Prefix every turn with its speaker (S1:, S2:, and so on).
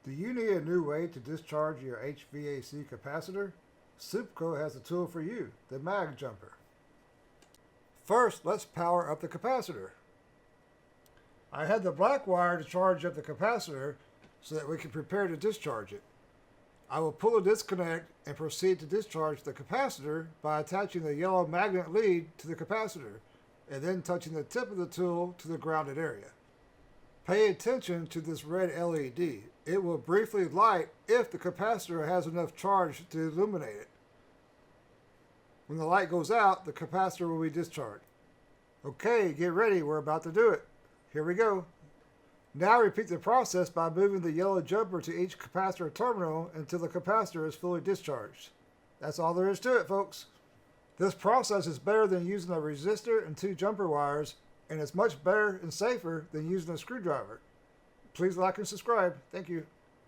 S1: Do you need a new way to discharge your HVAC capacitor? Supco has a tool for you, the Mag Jumper. First, let's power up the capacitor. I had the black wire to charge up the capacitor so that we can prepare to discharge it. I will pull the disconnect and proceed to discharge the capacitor by attaching the yellow magnet lead to the capacitor and then touching the tip of the tool to the grounded area. Pay attention to this red LED. It will briefly light if the capacitor has enough charge to illuminate it. When the light goes out, the capacitor will be discharged. Okay, get ready, we're about to do it. Here we go. Now repeat the process by moving the yellow jumper to each capacitor terminal until the capacitor is fully discharged. That's all there is to it, folks. This process is better than using a resistor and 2 jumper wires, and it's much better and safer than using a screwdriver. Please like and subscribe. Thank you.